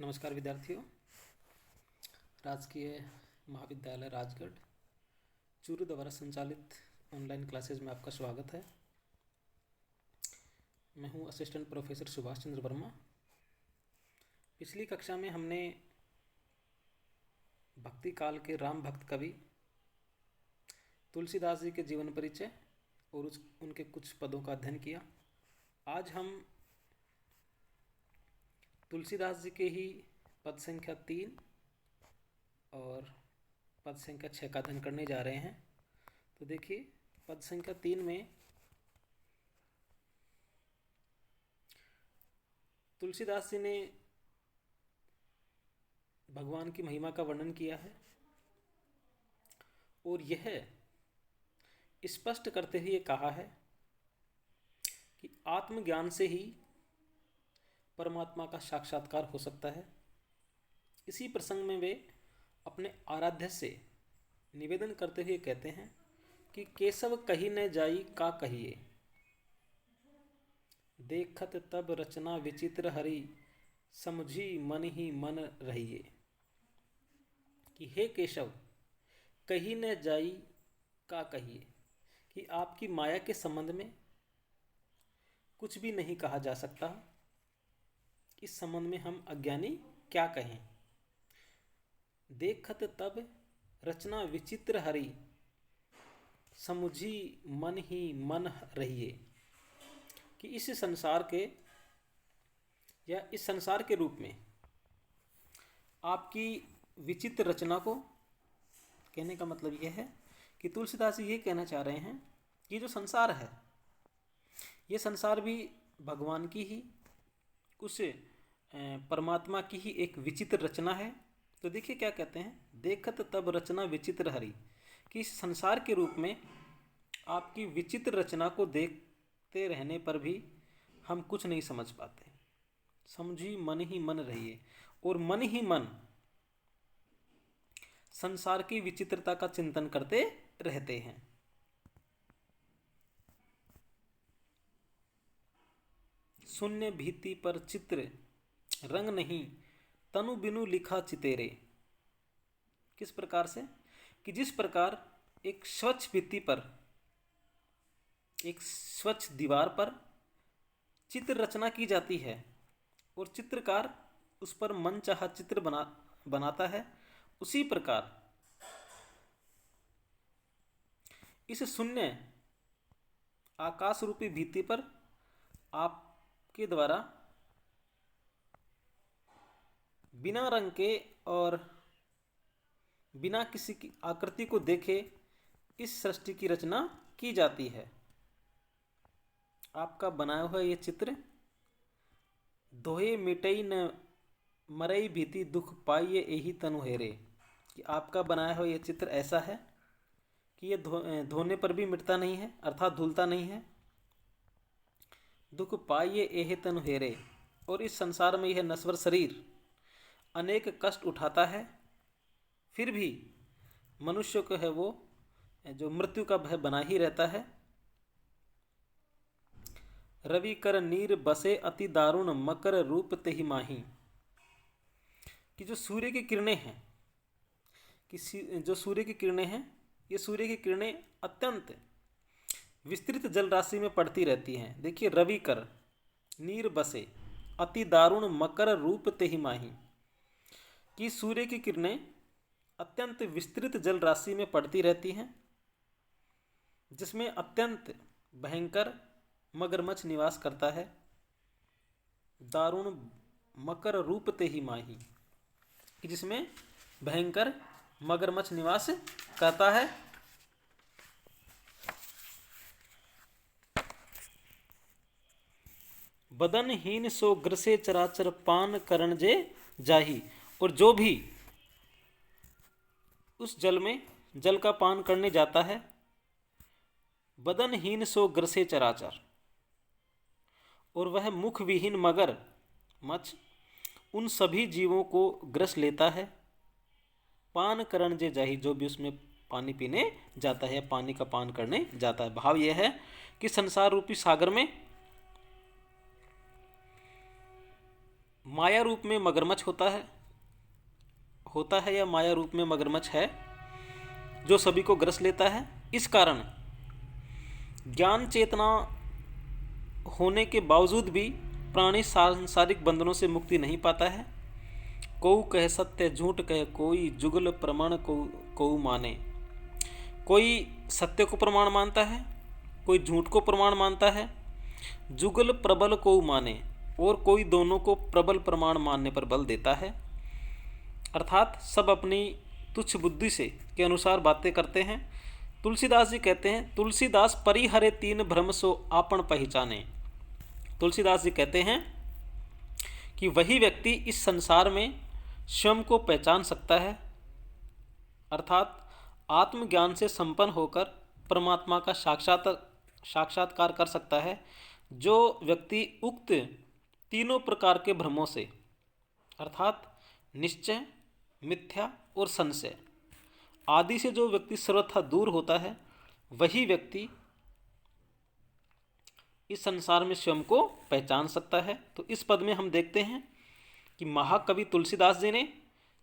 नमस्कार विद्यार्थियों। राजकीय महाविद्यालय राजगढ़ चूरू द्वारा संचालित ऑनलाइन क्लासेज में आपका स्वागत है। मैं हूं असिस्टेंट प्रोफेसर सुभाष चंद्र वर्मा। पिछली कक्षा में हमने भक्ति काल के राम भक्त कवि तुलसीदास जी के जीवन परिचय और उनके कुछ पदों का अध्ययन किया। आज हम तुलसीदास जी के ही पद संख्या 3 और पद संख्या 6 का अध्ययन करने जा रहे हैं। तो देखिए, पद संख्या 3 में तुलसीदास जी ने भगवान की महिमा का वर्णन किया है और यह स्पष्ट करते हुए कहा है कि आत्मज्ञान से ही परमात्मा का साक्षात्कार हो सकता है। इसी प्रसंग में वे अपने आराध्य से निवेदन करते हुए कहते हैं कि केशव कही न जाई का कहिए, देखत तब रचना विचित्र हरि, समझी मन ही मन रहिए। कि हे केशव कही न जाई का कहिए, कि आपकी माया के संबंध में कुछ भी नहीं कहा जा सकता। इस संबंध में हम अज्ञानी क्या कहें। देखत तब रचना विचित्र हरि, समुझी मन ही मन रहिए। कि इस संसार के या इस संसार के रूप में आपकी विचित्र रचना को कहने का मतलब यह है कि तुलसीदास जी ये कहना चाह रहे हैं कि जो संसार है, ये संसार भी भगवान की ही, उस परमात्मा की ही एक विचित्र रचना है। तो देखिए क्या कहते हैं, देखत तब रचना विचित्र हरि, कि इस संसार के रूप में आपकी विचित्र रचना को देखते रहने पर भी हम कुछ नहीं समझ पाते। समझी मन ही मन रहिए, और मन ही मन संसार की विचित्रता का चिंतन करते रहते हैं। शून्य भीति पर चित्र रंग नहीं, तनु बिनु लिखा चितेरे। किस प्रकार से, कि जिस प्रकार एक स्वच्छ भित्ति पर, एक स्वच्छ दीवार पर चित्र रचना की जाती है और चित्रकार उस पर मनचाहा चित्र बनाता है, उसी प्रकार इस शून्य आकाश रूपी भित्ति पर आपके द्वारा बिना रंग के और बिना किसी की आकृति को देखे इस सृष्टि की रचना की जाती है। आपका बनाया हुआ ये चित्र दोहे मिटई न मरई भीति दुख पाइये एही तनु हेरे। कि आपका बनाया हुआ ये चित्र ऐसा है कि ये धोने पर भी मिटता नहीं है, अर्थात धुलता नहीं है। दुख पाइये एही तनु हेरे, और इस संसार में यह नश्वर शरीर अनेक कष्ट उठाता है, फिर भी मनुष्य को है वो जो मृत्यु का भय बना ही रहता है। रवि कर नीर बसे अति दारुण मकर रूप तेहि माही। कि जो सूर्य की किरणें हैं, ये सूर्य की किरणें अत्यंत विस्तृत जल राशि में पड़ती रहती हैं। देखिए, रवि कर नीर बसे अति दारुण मकर रूप तेहि माही, कि सूर्य की किरणें अत्यंत विस्तृत जल राशि में पड़ती रहती हैं, जिसमें अत्यंत भयंकर मगरमच्छ निवास करता है। दारुण मकर रूप तेहि माही, कि जिसमें भयंकर मगरमच्छ निवास करता है। बदनहीन सो ग्रसे चराचर पान करण जे जाही। और जो भी उस जल का पान करने जाता है, बदनहीन सो ग्रसे चराचर, और वह मुख विहीन मगर मच्छ उन सभी जीवों को ग्रस लेता है। पान करण जे जाही, जो भी उसमें पानी पीने जाता है, पानी का पान करने जाता है। भाव यह है कि संसार रूपी सागर में माया रूप में मगरमच्छ होता है या माया रूप में मगरमच्छ है जो सभी को ग्रस लेता है। इस कारण ज्ञान चेतना होने के बावजूद भी प्राणी सांसारिक बंधनों से मुक्ति नहीं पाता है। कोऊ कह सत्य झूठ कह कोई, जुगल प्रमाण कोऊ माने। कोई सत्य को प्रमाण मानता है, कोई झूठ को प्रमाण मानता है। जुगल प्रबल कोऊ माने, और कोई दोनों को प्रबल प्रमाण मानने पर बल देता है। अर्थात सब अपनी तुच्छ बुद्धि से के अनुसार बातें करते हैं। तुलसीदास जी कहते हैं, तुलसीदास परिहरे तीन भ्रम सो आपन पहचाने। तुलसीदास जी कहते हैं कि वही व्यक्ति इस संसार में स्वयं को पहचान सकता है, अर्थात आत्मज्ञान से संपन्न होकर परमात्मा का साक्षात्कार कर सकता है। जो व्यक्ति उक्त तीनों प्रकार के भ्रमों से, अर्थात निश्चय, मिथ्या और संशय आदि से जो व्यक्ति सर्वथा दूर होता है, वही व्यक्ति इस संसार में स्वयं को पहचान सकता है। तो इस पद में हम देखते हैं कि महाकवि तुलसीदास जी ने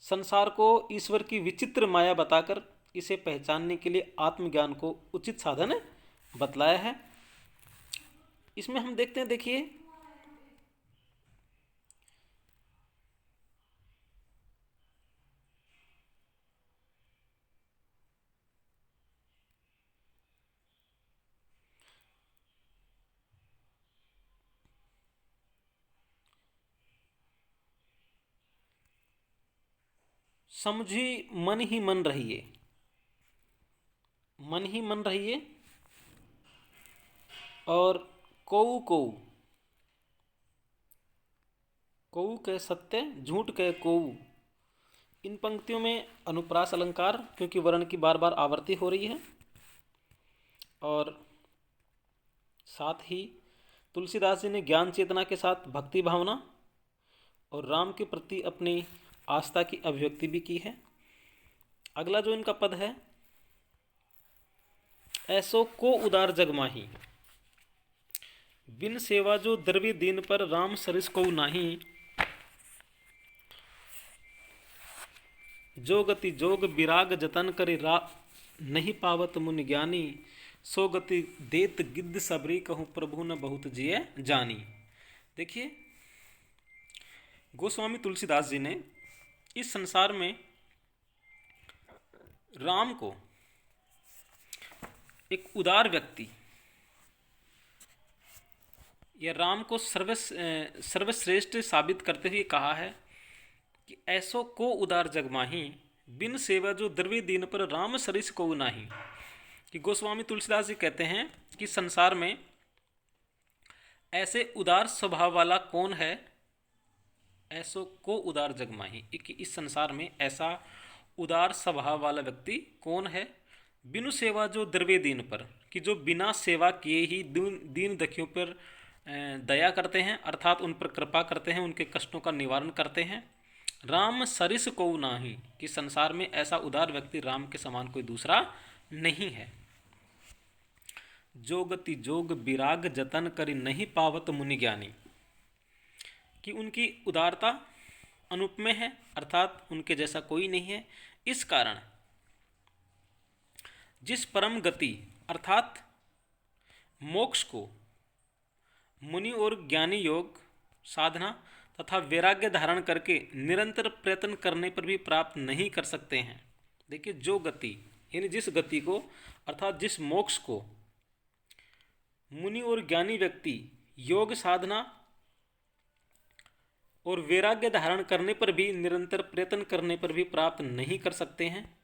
संसार को ईश्वर की विचित्र माया बताकर इसे पहचानने के लिए आत्मज्ञान को उचित साधन बतलाया है। इसमें हम देखते हैं, देखिए, समझी मन ही मन रहिए, मन ही मन रहिए, और कोऊ कोऊ, कोऊ कह सत्य झूठ कह कोऊ। इन पंक्तियों में अनुप्रास अलंकार, क्योंकि वर्ण की बार बार आवृत्ति हो रही है, और साथ ही तुलसीदास जी ने ज्ञान चेतना के साथ भक्ति भावना और राम के प्रति अपनी आस्था की अभिव्यक्ति भी की है। अगला जो इनका पद है, ऐसो को उदार जग माही, बिन सेवा जो द्रव्य दीन पर राम सरिस को नाही। जो गति जोग विराग जतन करे नहीं पावत मुनि ज्ञानी। सो गति देत गिद्ध सबरी कहूँ प्रभु न बहुत जिये जानी। देखिए, गोस्वामी तुलसीदास जी ने इस संसार में राम को एक उदार व्यक्ति या राम को सर्वश्रेष्ठ साबित करते हुए कहा है कि ऐसो को उदार जग माही, बिन सेवा जो द्रव्य दीन पर राम सरिस को नाही। कि गोस्वामी तुलसीदास जी कहते हैं कि संसार में ऐसे उदार स्वभाव वाला कौन है, ऐसो को उदार जग माही, कि इस संसार में ऐसा उदार स्वभाव वाला व्यक्ति कौन है। बिनु सेवा जो द्रव्य दीन पर, कि जो बिना सेवा किए ही दीन दखियों पर दया करते हैं, अर्थात उन पर कृपा करते हैं, उनके कष्टों का निवारण करते हैं। राम सरिस को नाही, कि संसार में ऐसा उदार व्यक्ति राम के समान कोई दूसरा नहीं है। जो गति जोग विराग जतन करि नहीं पावत मुनि ज्ञानी, कि उनकी उदारता अनुपमेय है, अर्थात उनके जैसा कोई नहीं है। इस कारण जिस परम गति अर्थात मोक्ष को मुनि और ज्ञानी योग साधना तथा वैराग्य धारण करके निरंतर प्रयत्न करने पर भी प्राप्त नहीं कर सकते हैं। देखिए, जो गति यानी जिस गति को, अर्थात जिस मोक्ष को मुनि और ज्ञानी व्यक्ति योग साधना और वैराग्य धारण करने पर भी, निरंतर प्रयत्न करने पर भी प्राप्त नहीं कर सकते हैं।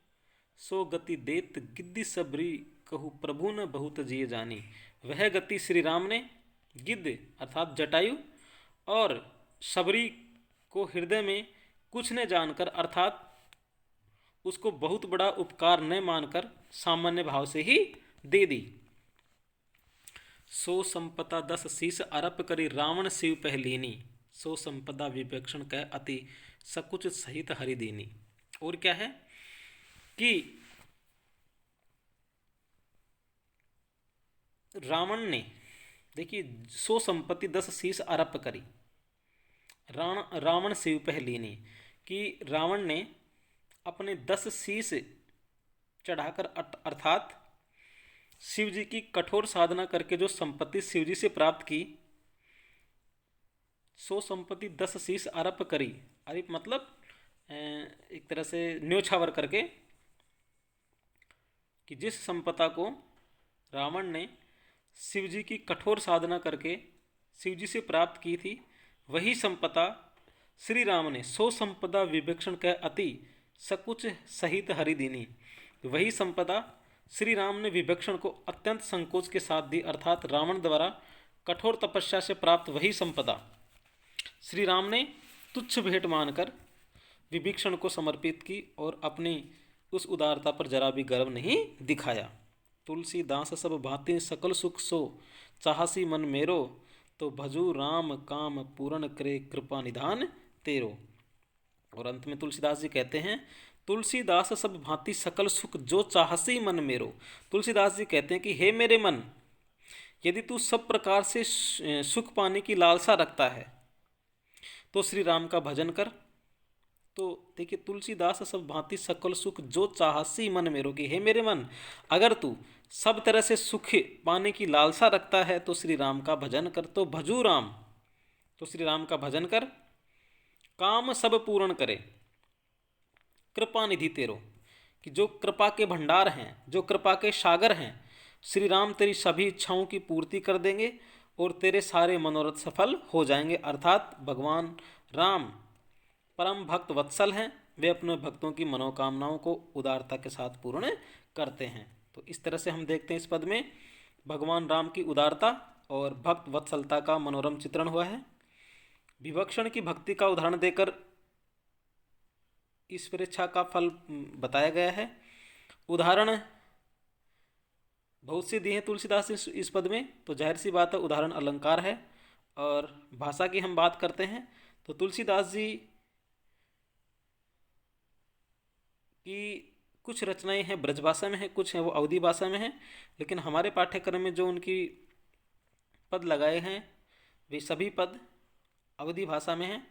सो गति देत गिद्ध सबरी कहू प्रभु न बहुत जिये जानी। वह गति श्री राम ने गिद्ध अर्थात जटायु और सबरी को हृदय में कुछ न जानकर, अर्थात उसको बहुत बड़ा उपकार न मानकर सामान्य भाव से ही दे दी। सो संपदा 10 शीस अरप करी रावण शिव पहलीनी। सो संपदा विवेक्षण कह अति सकुच सहित हरि दीनी। और क्या है कि रावण ने, देखिए, सो संपत्ति 10 शीस अरप करी, रावण शिव पहलीनी, कि रावण ने अपने 10 शीश चढ़ाकर अर्थात शिव जी की कठोर साधना करके जो संपत्ति शिव जी से प्राप्त की, सो संपत्ति 10 शीश अर्प करी। अर्प मतलब एक तरह से न्योछावर करके, कि जिस संपदा को रावण ने शिव जी की कठोर साधना करके शिव जी से प्राप्त की थी, वही संपदा श्री राम ने सो संपदा विभीषण कह अति सकुच सहित हरि दीनी। वही संपदा श्री राम ने विभीषण को अत्यंत संकोच के साथ दी, अर्थात रावण द्वारा कठोर तपस्या से प्राप्त वही संपदा श्री राम ने तुच्छ भेंट मानकर विभीषण को समर्पित की और अपनी उस उदारता पर जरा भी गर्व नहीं दिखाया। तुलसीदास सब भांति सकल सुख सो चाहसी मन मेरो, तो भजू राम काम पूर्ण करे कृपा निधान तेरो। और अंत में तुलसीदास जी कहते हैं, तुलसीदास सब भांति सकल सुख जो चाहसी मन मेरो। तुलसीदास जी कहते हैं कि हे मेरे मन, यदि तू सब प्रकार से सुख पाने की लालसा रखता है तो श्री राम का भजन कर। तो देखिए, तुलसीदास सब भांति सकल सुख जो चाहसी मन मेरो, कि हे मेरे मन, अगर तू सब तरह से सुख पाने की लालसा रखता है तो श्री राम का भजन कर। तो भजू राम, तो श्री राम का भजन कर। काम सब पूर्ण करे कृपा निधि तेरो, कि जो कृपा के भंडार हैं, जो कृपा के सागर हैं, श्री राम तेरी सभी इच्छाओं की पूर्ति कर देंगे और तेरे सारे मनोरथ सफल हो जाएंगे। अर्थात भगवान राम परम भक्त वत्सल हैं, वे अपने भक्तों की मनोकामनाओं को उदारता के साथ पूर्ण करते हैं। तो इस तरह से हम देखते हैं इस पद में भगवान राम की उदारता और भक्त वत्सलता का मनोरम चित्रण हुआ है। विभीषण की भक्ति का उदाहरण देकर इस परीक्षा का फल बताया गया है। उदाहरण बहुत से दिए हैं तुलसीदास इस पद में, तो जाहिर सी बात है उदाहरण अलंकार है। और भाषा की हम बात करते हैं तो तुलसीदास जी की कुछ रचनाएं हैं ब्रजभाषा में हैं, कुछ हैं वो अवधी भाषा में हैं, लेकिन हमारे पाठ्यक्रम में जो उनकी पद लगाए हैं वे सभी पद अवधी भाषा में हैं।